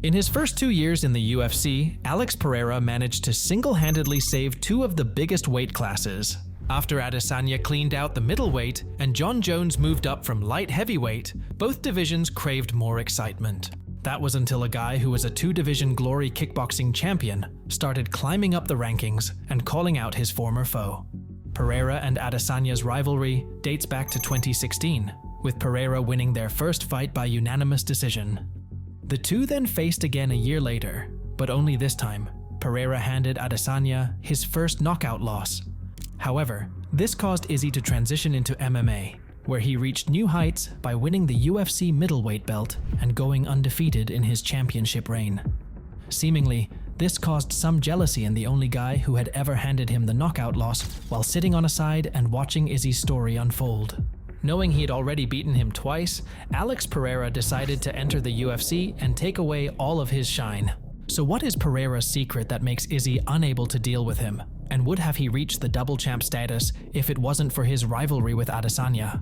In his first 2 years in the UFC, Alex Pereira managed to single-handedly save 2 of the biggest weight classes. After Adesanya cleaned out the middleweight and John Jones moved up from light heavyweight, both divisions craved more excitement. That was until a guy who was a 2-division Glory kickboxing champion started climbing up the rankings and calling out his former foe. Pereira and Adesanya's rivalry dates back to 2016, with Pereira winning their first fight by unanimous decision. The two then faced again a year later, but only this time, Pereira handed Adesanya his first knockout loss. However, this caused Izzy to transition into MMA, where he reached new heights by winning the UFC middleweight belt and going undefeated in his championship reign. Seemingly, this caused some jealousy in the only guy who had ever handed him the knockout loss while sitting on a side and watching Izzy's story unfold. Knowing he had already beaten him twice, Alex Pereira decided to enter the UFC and take away all of his shine. So what is Pereira's secret that makes Izzy unable to deal with him? And would have he reached the double champ status if it wasn't for his rivalry with Adesanya?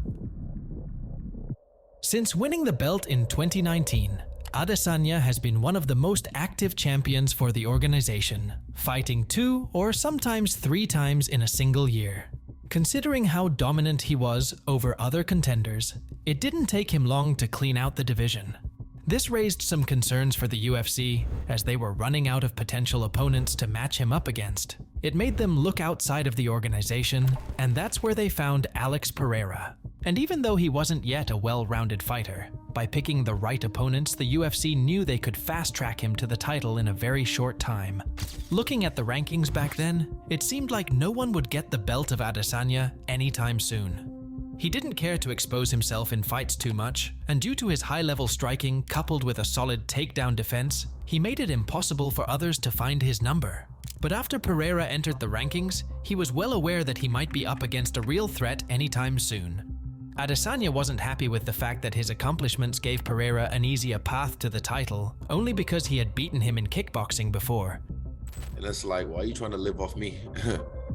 Since winning the belt in 2019, Adesanya has been one of the most active champions for the organization, fighting 2 or sometimes 3 times in a single year. Considering how dominant he was over other contenders, it didn't take him long to clean out the division. This raised some concerns for the UFC, as they were running out of potential opponents to match him up against. It made them look outside of the organization, and that's where they found Alex Pereira. And even though he wasn't yet a well-rounded fighter, by picking the right opponents, the UFC knew they could fast-track him to the title in a very short time. Looking at the rankings back then, it seemed like no one would get the belt of Adesanya anytime soon. He didn't care to expose himself in fights too much, and due to his high-level striking coupled with a solid takedown defense, he made it impossible for others to find his number. But after Pereira entered the rankings, he was well aware that he might be up against a real threat anytime soon. Adesanya wasn't happy with the fact that his accomplishments gave Pereira an easier path to the title, only because he had beaten him in kickboxing before. And it's like, why are you trying to live off me?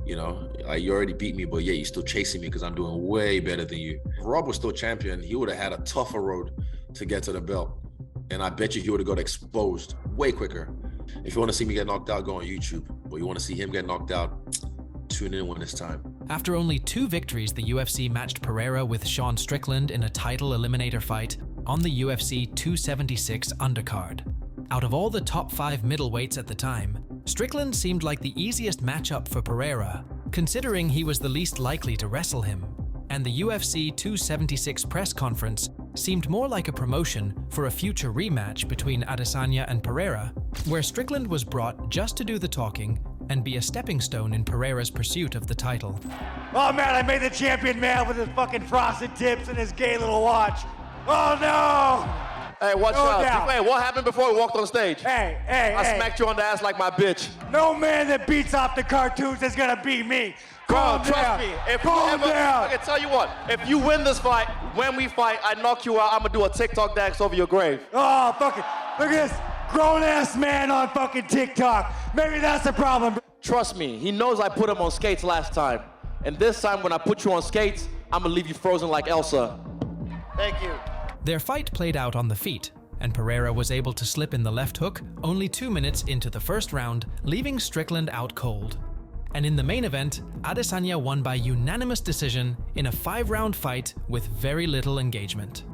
You know, like, you already beat me, but yeah, you're still chasing me because I'm doing way better than you. If Rob was still champion, he would have had a tougher road to get to the belt. And I bet you he would have got exposed way quicker. If you want to see me get knocked out, go on YouTube. But you want to see him get knocked out, tune in when it's time. After only 2 victories, the UFC matched Pereira with Sean Strickland in a title eliminator fight on the UFC 276 undercard. Out of all the top 5 middleweights at the time, Strickland seemed like the easiest matchup for Pereira, considering he was the least likely to wrestle him. And the UFC 276 press conference seemed more like a promotion for a future rematch between Adesanya and Pereira, where Strickland was brought just to do the talking and be a stepping stone in Pereira's pursuit of the title. Oh man, I made the champion mad with his fucking frosted tips and his gay little watch. Oh no! Hey, watch out. Hey, what happened before we walked on stage? Hey, I smacked you on the ass like my bitch. No man that beats off the cartoons is gonna beat me. Calm down. Trust me. If Calm down. I can tell you what, if you win this fight, when we fight, I knock you out, I'm gonna do a TikTok dance over your grave. Oh, fucking, look at this grown-ass man on fucking TikTok. Maybe that's the problem. Trust me, he knows I put him on skates last time. And this time when I put you on skates, I'm gonna leave you frozen like Elsa. Thank you. Their fight played out on the feet, and Pereira was able to slip in the left hook only 2 minutes into the first round, leaving Strickland out cold. And in the main event, Adesanya won by unanimous decision in a 5-round fight with very little engagement.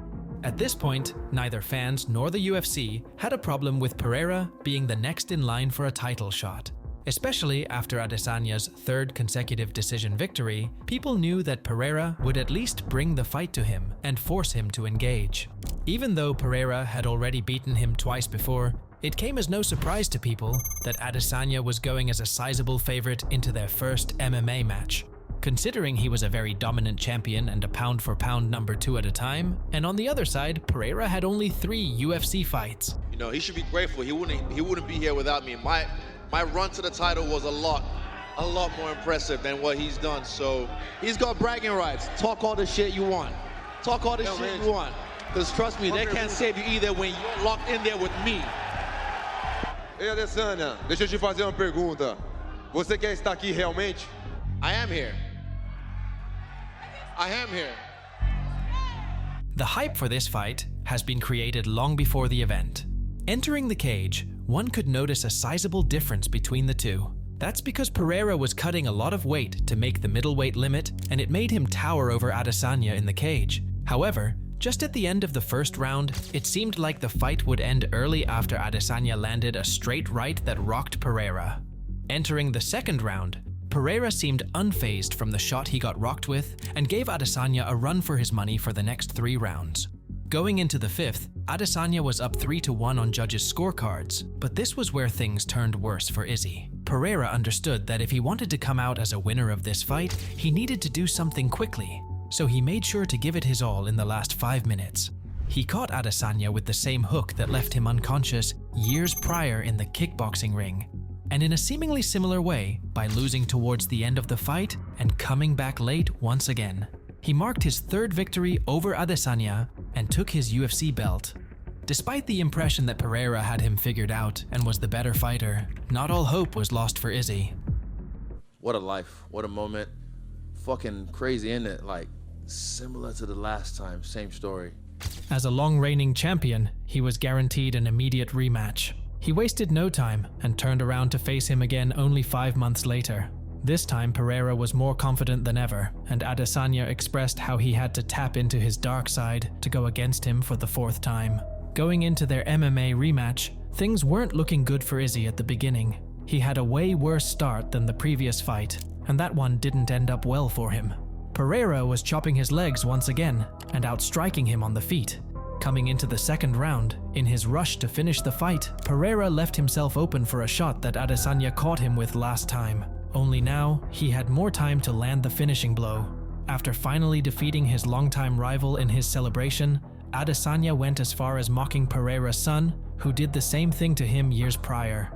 At this point, neither fans nor the UFC had a problem with Pereira being the next in line for a title shot. Especially after Adesanya's 3rd consecutive decision victory, people knew that Pereira would at least bring the fight to him and force him to engage. Even though Pereira had already beaten him twice before, it came as no surprise to people that Adesanya was going as a sizable favorite into their first MMA match, considering he was a very dominant champion and a pound-for-pound number 2 at a time, and on the other side, Pereira had only 3 UFC fights. You know, he should be grateful. He wouldn't be here without me. My run to the title was a lot more impressive than what he's done. So he's got bragging rights. Talk all the shit you want. Talk all the shit you want. Because trust me, they can't save you either when you're locked in there with me. Ei, Adesanya, deixa eu te fazer uma pergunta. Você quer estar aqui realmente? I am here. I am here. The hype for this fight has been created long before the event. Entering the cage, one could notice a sizable difference between the two. That's because Pereira was cutting a lot of weight to make the middleweight limit, and it made him tower over Adesanya in the cage. However, just at the end of the first round, it seemed like the fight would end early after Adesanya landed a straight right that rocked Pereira. Entering the second round, Pereira seemed unfazed from the shot he got rocked with and gave Adesanya a run for his money for the next 3 rounds. Going into the fifth, Adesanya was up 3-1 on judges' scorecards, but this was where things turned worse for Izzy. Pereira understood that if he wanted to come out as a winner of this fight, he needed to do something quickly, so he made sure to give it his all in the last 5 minutes. He caught Adesanya with the same hook that left him unconscious years prior in the kickboxing ring, and in a seemingly similar way by losing towards the end of the fight and coming back late once again. He marked his 3rd victory over Adesanya and took his UFC belt. Despite the impression that Pereira had him figured out and was the better fighter, not all hope was lost for Izzy. What a life, what a moment. Fucking crazy, isn't it? Like, similar to the last time, same story. As a long-reigning champion, he was guaranteed an immediate rematch. He wasted no time and turned around to face him again only 5 months later. This time, Pereira was more confident than ever, and Adesanya expressed how he had to tap into his dark side to go against him for the 4th time. Going into their MMA rematch, things weren't looking good for Izzy at the beginning. He had a way worse start than the previous fight, and that one didn't end up well for him. Pereira was chopping his legs once again and outstriking him on the feet. Coming into the second round, in his rush to finish the fight, Pereira left himself open for a shot that Adesanya caught him with last time. Only now, he had more time to land the finishing blow. After finally defeating his longtime rival in his celebration, Adesanya went as far as mocking Pereira's son, who did the same thing to him years prior.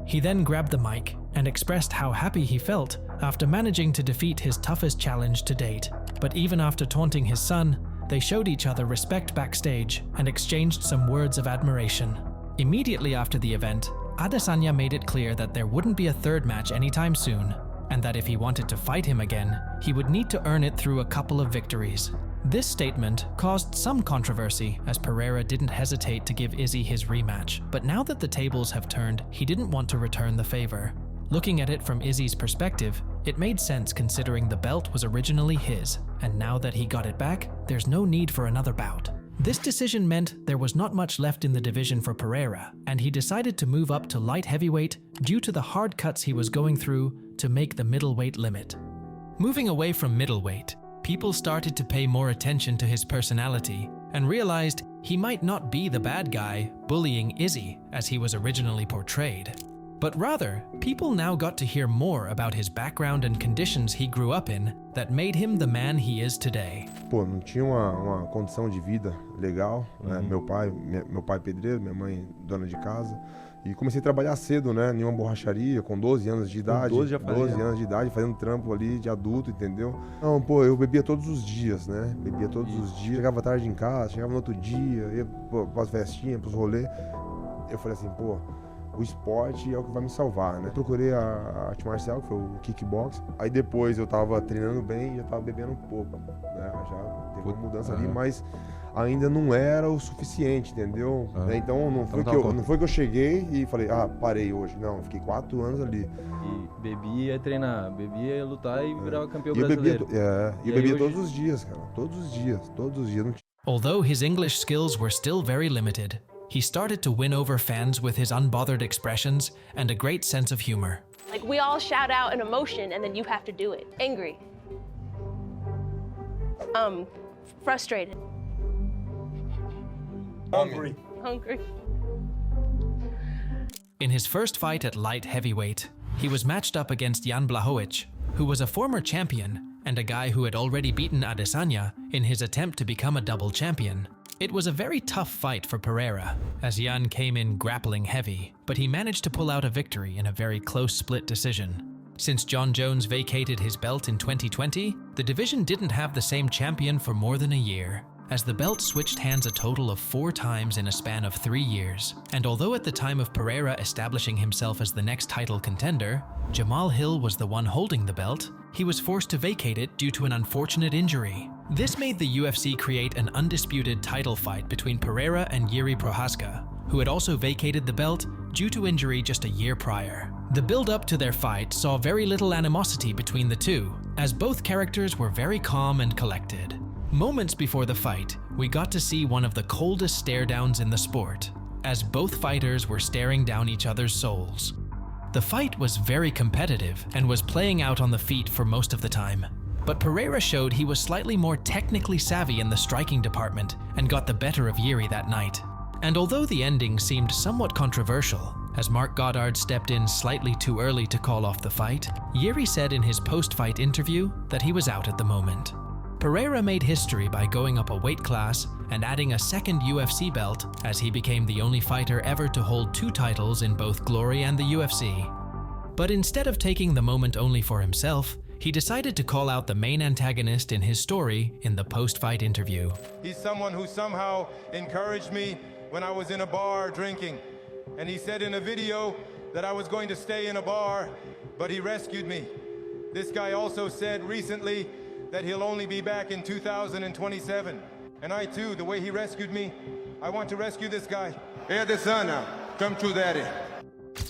He then grabbed the mic and expressed how happy he felt after managing to defeat his toughest challenge to date. But even after taunting his son, they showed each other respect backstage and exchanged some words of admiration. Immediately after the event, Adesanya made it clear that there wouldn't be a 3rd match anytime soon, and that if he wanted to fight him again, he would need to earn it through a couple of victories. This statement caused some controversy as Pereira didn't hesitate to give Izzy his rematch, but now that the tables have turned, he didn't want to return the favor. Looking at it from Izzy's perspective, it made sense considering the belt was originally his, and now that he got it back, there's no need for another bout. This decision meant there was not much left in the division for Pereira, and he decided to move up to light heavyweight due to the hard cuts he was going through to make the middleweight limit. Moving away from middleweight, people started to pay more attention to his personality and realized he might not be the bad guy bullying Izzy as he was originally portrayed. But rather, people now got to hear more about his background and conditions he grew up in that made him the man he is today. Pô, não tinha uma condição de vida legal, né? Meu pai pedreiro, minha mãe dona de casa. E comecei a trabalhar cedo, né? Em uma borracharia, com 12 anos de idade. 12 anos de idade, fazendo trampo ali de adulto, entendeu? Não, pô, eu bebia todos os dias, né? Bebia todos os dias. Chegava tarde em casa, chegava no outro dia, ia pras festinhas, pros rolês. Eu falei assim, pô, o esporte é o que vai me salvar, né? Procurei a arte marcial, que foi o kickboxing. Aí depois eu tava treinando bem e já tava bebendo um pouco, né? Já teve uma mudança ali, mas ainda não era o suficiente, entendeu? Então não foi que eu cheguei e falei, parei hoje. Não, eu fiquei 4 anos ali. E bebia treinar, bebia lutar e virava campeão brasileiro. Eu bebia todos os dias, cara. Todos os dias. Although his English skills were still very limited, he started to win over fans with his unbothered expressions and a great sense of humor. Like, we all shout out an emotion and then you have to do it. Angry. Frustrated. Hungry. In his first fight at light heavyweight, he was matched up against Błachowicz, who was a former champion and a guy who had already beaten Adesanya in his attempt to become a double champion. It was a very tough fight for Pereira, as Jan came in grappling heavy, but he managed to pull out a victory in a very close split decision. Since Jon Jones vacated his belt in 2020, the division didn't have the same champion for more than a year, as the belt switched hands a total of 4 times in a span of 3 years. And although at the time of Pereira establishing himself as the next title contender, Jamal Hill was the one holding the belt, he was forced to vacate it due to an unfortunate injury. This made the UFC create an undisputed title fight between Pereira and Procházka, who had also vacated the belt due to injury just a year prior. The build-up to their fight saw very little animosity between the two, as both characters were very calm and collected. Moments before the fight, we got to see one of the coldest stare-downs in the sport, as both fighters were staring down each other's souls. The fight was very competitive and was playing out on the feet for most of the time, but Pereira showed he was slightly more technically savvy in the striking department and got the better of Jiří that night. And although the ending seemed somewhat controversial, as Mark Goddard stepped in slightly too early to call off the fight, Jiří said in his post-fight interview that he was out at the moment. Pereira made history by going up a weight class and adding a second UFC belt, as he became the only fighter ever to hold 2 titles in both Glory and the UFC. But instead of taking the moment only for himself, he decided to call out the main antagonist in his story in the post-fight interview. He's someone who somehow encouraged me when I was in a bar drinking. And he said in a video that I was going to stay in a bar, but he rescued me. This guy also said recently that he'll only be back in 2027. And I too, the way he rescued me, I want to rescue this guy. Hey Adesanya, come true daddy.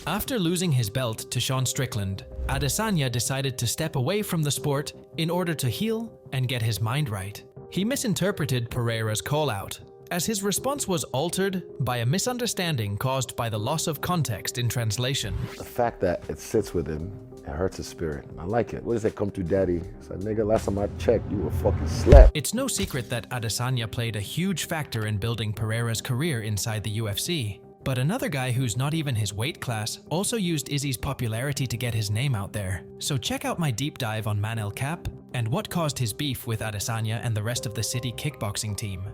After losing his belt to Sean Strickland, Adesanya decided to step away from the sport in order to heal and get his mind right. He misinterpreted Pereira's call-out, as his response was altered by a misunderstanding caused by the loss of context in translation. The fact that it sits with him, it hurts his spirit. I like it. What does it come to, daddy? So, nigga, last time I checked, you were fucking slept. It's no secret that Adesanya played a huge factor in building Pereira's career inside the UFC. But another guy who's not even his weight class also used Izzy's popularity to get his name out there. So check out my deep dive on Manel Cap and what caused his beef with Adesanya and the rest of the City kickboxing team.